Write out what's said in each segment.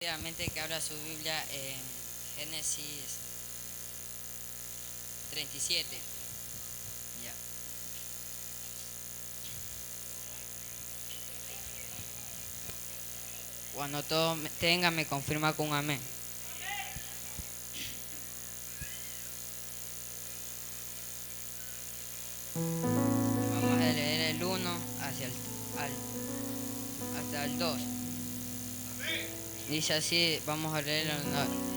Rápidamente que abra su Biblia en Génesis 37. Ya. Cuando todo tenga, me confirma con un amén. Vamos a leer el 1 hacia hasta el 2. Dice así, vamos a leer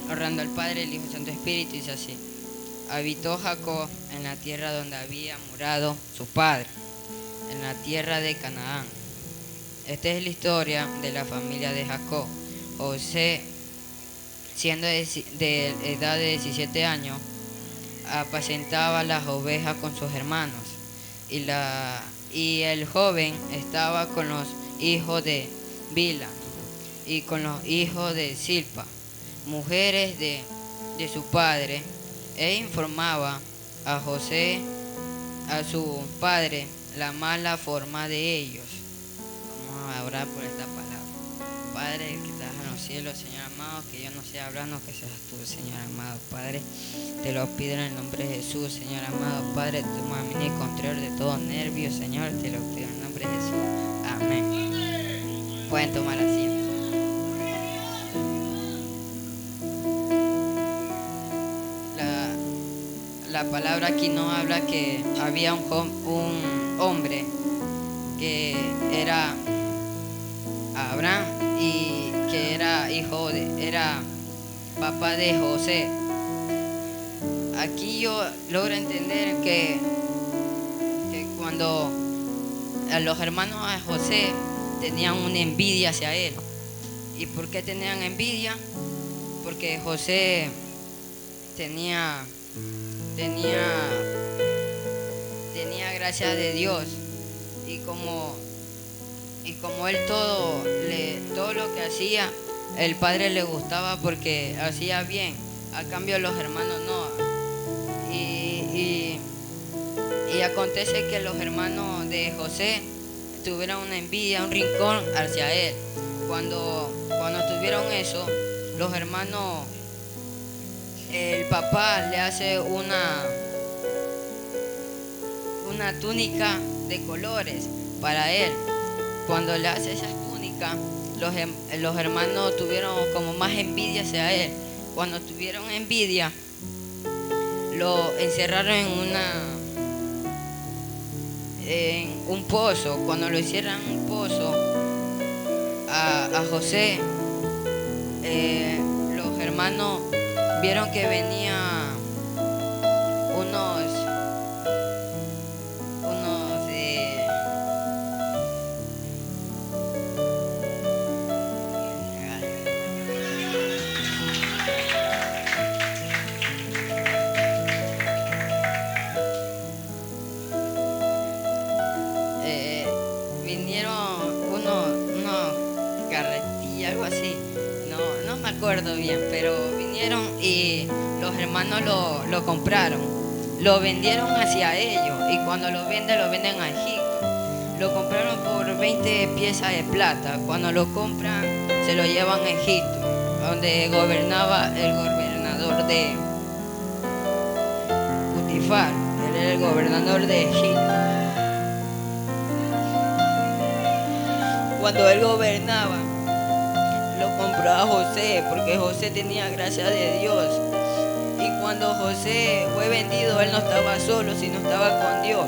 honrando al Padre, el Hijo y el Santo Espíritu. Dice así: habitó Jacob en la tierra donde había morado su padre, en la tierra de Canaán. Esta es la historia de la familia de Jacob. José, siendo de edad de 17 años, apacentaba las ovejas con sus hermanos, y el joven estaba con los hijos de Bila y con los hijos de Silpa, mujeres de su padre, e informaba a José, a su padre, la mala forma de ellos. Vamos a orar por esta palabra. Padre que estás en los cielos, Señor amado, que yo no sea hablando, que seas tú, Señor amado. Padre, te lo pido en el nombre de Jesús, Señor amado. Padre, tú me vienes control de todo nervio, Señor, te lo pido en el nombre de Jesús. Amén. Pueden tomar asiento. La palabra aquí nos habla que había un hombre que era Abraham y que era era papá de José. Aquí yo logro entender que cuando a los hermanos de José tenían una envidia hacia él. ¿Y por qué tenían envidia? Porque José tenía gracia de Dios, y como él todo lo que hacía, el padre le gustaba porque hacía bien. A cambio los hermanos no. Y acontece que los hermanos de José tuvieron una envidia, un rincón hacia él. Cuando tuvieron eso, los hermanos, el papá le hace una túnica de colores para él. Cuando le hace esa túnica, los hermanos tuvieron como más envidia hacia él. Cuando tuvieron envidia, lo encerraron en un pozo. Cuando lo hicieron en un pozo a José, los hermanos vieron que venía unos vinieron unos carretillas, algo así. No me acuerdo bien, pero vinieron y los hermanos lo compraron. Lo vendieron hacia ellos, y cuando lo venden a Egipto. Lo compraron por 20 piezas de plata. Cuando lo compran, se lo llevan a Egipto, donde gobernaba el gobernador de Putifar. Él era el gobernador de Egipto. Cuando él gobernaba, lo compró a José, porque José tenía gracia de Dios. Y cuando José fue vendido, él no estaba solo, sino estaba con Dios.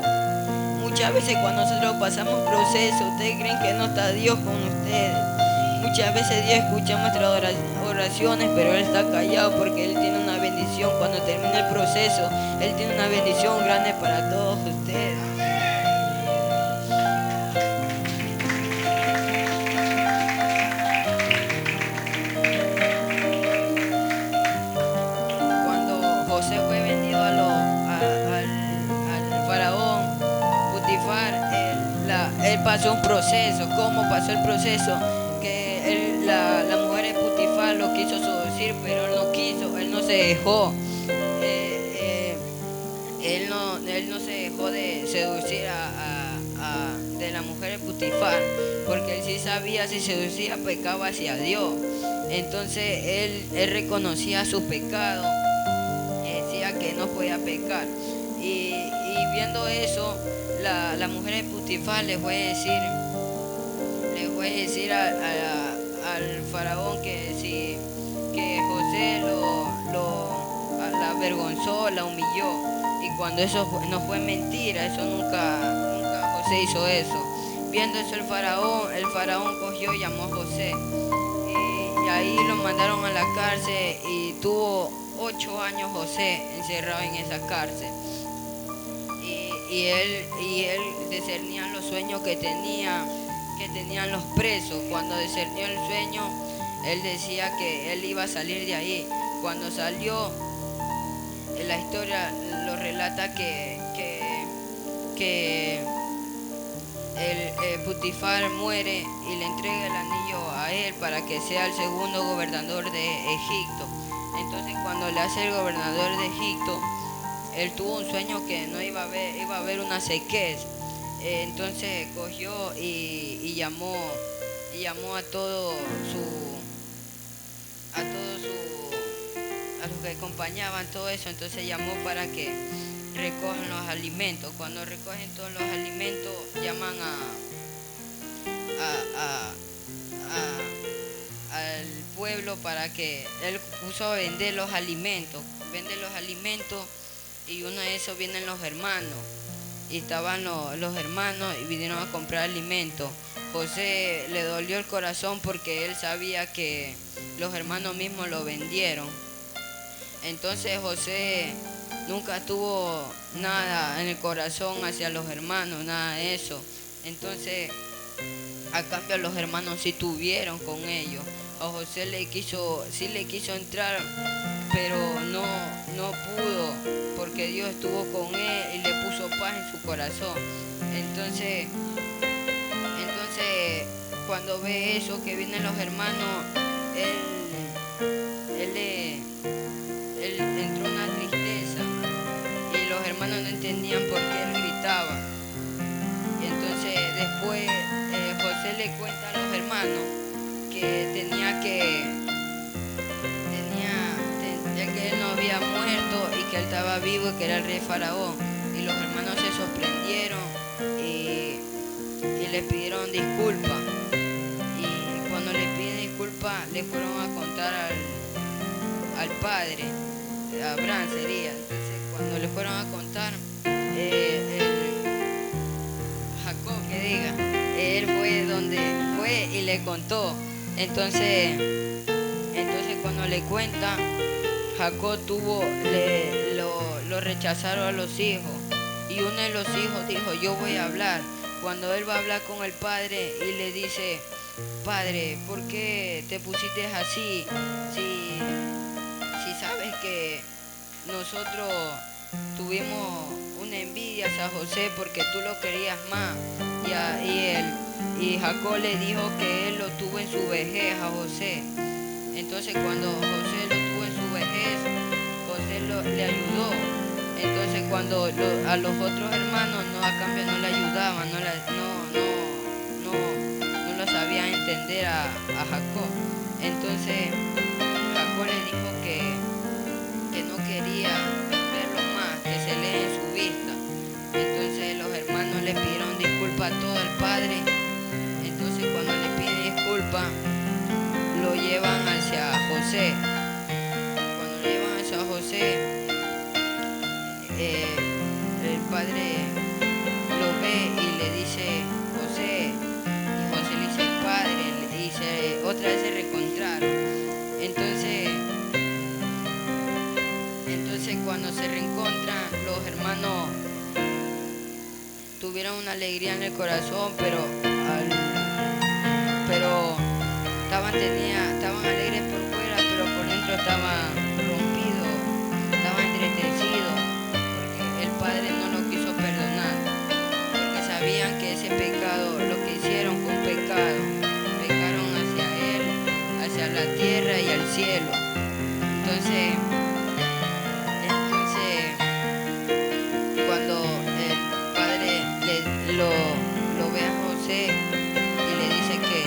Muchas veces cuando nosotros pasamos procesos, ustedes creen que no está Dios con ustedes. Muchas veces Dios escucha nuestras oraciones, pero Él está callado porque Él tiene una bendición. Cuando termine el proceso, Él tiene una bendición grande para todos ustedes. Cuando José fue vendido al faraón Putifar, él pasó un proceso. ¿Cómo pasó el proceso? Que la mujer de Putifar lo quiso seducir, pero él no quiso, él no se dejó. Él no se dejó de seducir de la mujer de Putifar, porque él sí sabía, si seducía, pecaba hacia Dios. Entonces él reconocía su pecado y decía que no podía pecar. Y viendo eso, la mujer de Putifar le fue a decir al faraón que si que José la avergonzó, la humilló. Y cuando eso no fue mentira, eso nunca José hizo eso. Viendo eso el faraón cogió y llamó a José. Y ahí lo mandaron a la cárcel y tuvo 8 años José encerrado en esa cárcel. Y él discernía los sueños que tenían los presos. Cuando discernió el sueño, él decía que él iba a salir de ahí. Cuando salió, en la historia lo relata que el Putifar muere y le entrega el anillo a él para que sea el segundo gobernador de Egipto. Entonces cuando le hace el gobernador de Egipto, él tuvo un sueño que no iba a haber una sequía. Entonces cogió y llamó a los que acompañaban todo eso. Entonces llamó para que recojan los alimentos. Cuando recogen todos los alimentos, llaman al pueblo para que él puso a vender los alimentos. Vende los alimentos y uno de esos vienen los hermanos. Y estaban los hermanos y vinieron a comprar alimentos. José le dolió el corazón porque él sabía que los hermanos mismos lo vendieron. Entonces José nunca tuvo nada en el corazón hacia los hermanos, nada de eso. Entonces, a cambio los hermanos sí tuvieron con ellos. A José sí le quiso entrar, pero no pudo, porque Dios estuvo con él y le puso paz en su corazón. Entonces cuando ve eso, que vienen los hermanos, él entró en una tristeza y los hermanos no entendían por qué él gritaba. Y entonces después José le cuenta a los hermanos que que él no había muerto y que él estaba vivo y que era el rey faraón. Y los hermanos se sorprendieron y le pidieron disculpas. Y cuando le piden disculpas, le fueron a contar al padre, a Abraham sería. Entonces cuando le fueron a contar, Jacob, él fue y le contó. Entonces cuando le cuenta, Jacob lo rechazaron a los hijos. Y uno de los hijos dijo, yo voy a hablar. Cuando él va a hablar con el padre y le dice, padre, ¿por qué te pusiste así? Si sabes que nosotros tuvimos una envidia a José porque tú lo querías más. Y Jacob le dijo que él lo tuvo en su vejez a José. Entonces cuando José lo tuvo en su vejez, José le ayudó. Entonces cuando a los otros hermanos a cambio no le ayudaban, no lo sabían entender a Jacob. Entonces Jacob le dijo que no quería verlo más, que se lee en su vista. Entonces los hermanos le pidieron disculpas a todo el padre. Entonces cuando le piden disculpas, lo llevan hacia José. Cuando lo llevan hacia José, el padre lo ve y le dice, José. Y José le dice, padre. Le dice, otra vez se reencontraron. Entonces cuando se reencontran, los hermanos tuvieron una alegría en el corazón, pero estaban alegres por fuera, pero por dentro estaban rompidos, estaban entristecidos, porque el padre no lo quiso perdonar, porque sabían que ese pecado, lo que hicieron fue un pecado, pecaron hacia él, hacia la tierra y al cielo. Entonces cuando el padre lo ve a José y le dice que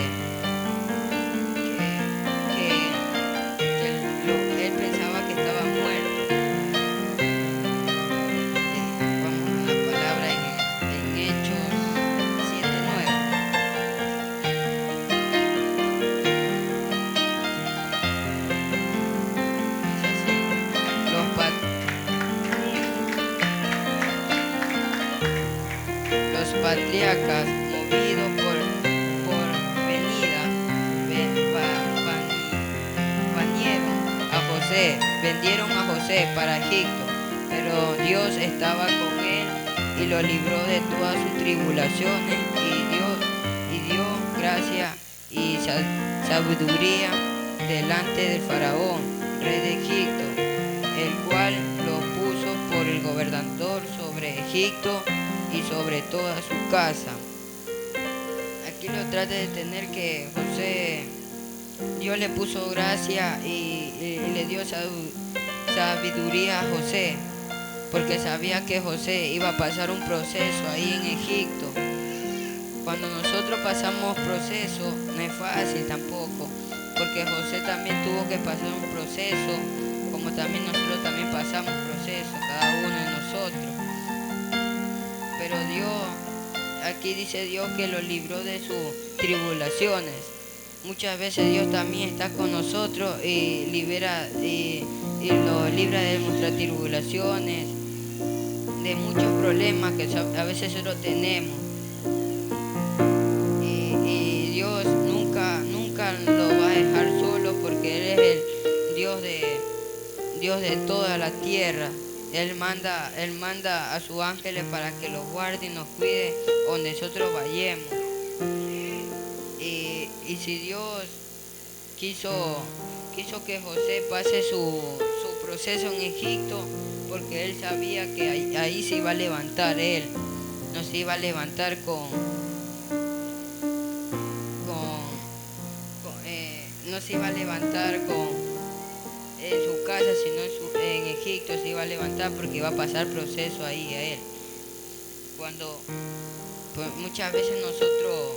austriacas, movidos por venida, vendieron a José para Egipto, pero Dios estaba con él y lo libró de todas sus tribulaciones y dio gracia y sabiduría delante del faraón, rey de Egipto, el cual lo puso por el gobernador sobre Egipto y sobre toda su casa. Aquí lo trata de tener que José, Dios le puso gracia y le dio sabiduría a José, porque sabía que José iba a pasar un proceso ahí en Egipto. Cuando nosotros pasamos proceso, no es fácil tampoco, porque José también tuvo que pasar un proceso, como también nosotros también pasamos proceso, cada uno de nosotros. Pero Dios, aquí dice Dios que lo libró de sus tribulaciones. Muchas veces Dios también está con nosotros y lo libra de nuestras tribulaciones, de muchos problemas que a veces solo tenemos. Y Dios nunca lo va a dejar solo, porque Él es el Dios de toda la tierra. Él manda a sus ángeles para que los guarde y nos cuide donde nosotros vayamos. Y si Dios quiso que José pase su proceso en Egipto, porque Él sabía que ahí se iba a levantar Él, no se iba a levantar no se iba a levantar en su casa, sino en Egipto se iba a levantar, porque iba a pasar proceso ahí a Él. Pues muchas veces nosotros,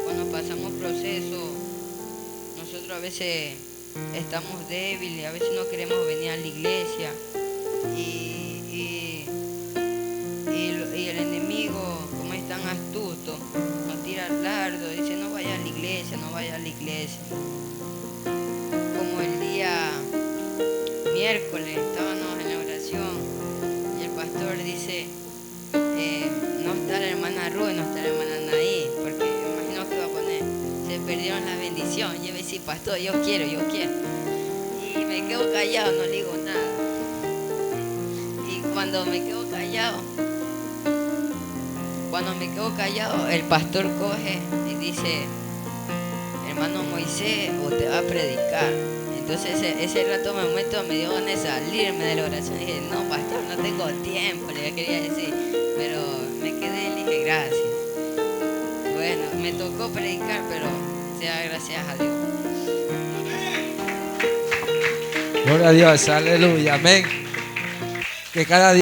cuando pasamos proceso, nosotros a veces estamos débiles, a veces no queremos venir a la iglesia y el enemigo, como es tan astuto, nos tira el dardo, dice no vaya a la iglesia, no vaya a la iglesia. Como el día miércoles estábamos en la oración y el pastor dice, no está la hermana Ruth, no está la hermana Naí, porque imagino que va a poner, se perdieron la bendición. Yo me decía, pastor, yo quiero. Y me quedo callado, no le digo nada. Y cuando me quedo callado, el pastor coge y dice, hermano Moisés, usted va a predicar. Entonces ese rato me dio ganas de salirme de la oración. Y dije, no, pastor, no tengo tiempo, le quería decir. Pero me quedé y le dije, gracias. Bueno, me tocó predicar, pero sea gracias a Dios. Gloria a Dios, aleluya, amén. Que cada día